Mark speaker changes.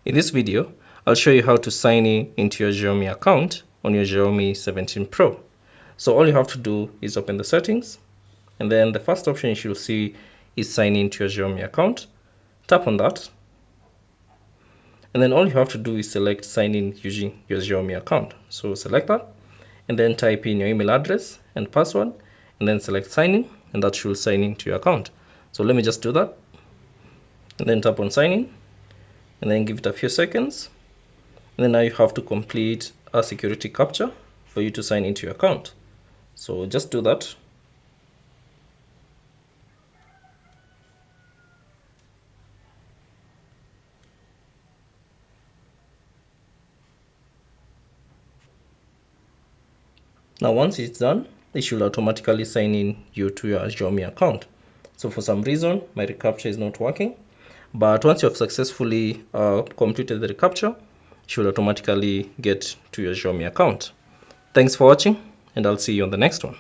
Speaker 1: In this video, I'll show you how to sign in into your Xiaomi account on your Xiaomi 17 Pro. So all you have to do is open the settings, and then the first option you should see is sign in to your Xiaomi account. Tap on that, and then all you have to do is select sign in using your Xiaomi account. So select that, and then type in your email address and password, and then select sign in, and that should sign in to your account. So let me just do that, and then tap on sign in, and then give it a few seconds. And then now you have to complete a security captcha for you to sign into your account. So just do that. Now once it's done, it should automatically sign in you to your Xiaomi account. So for some reason, my reCAPTCHA is not working. But once you have successfully completed the reCAPTCHA, it should automatically get to your Xiaomi account. Thanks for watching, and I'll see you on the next one.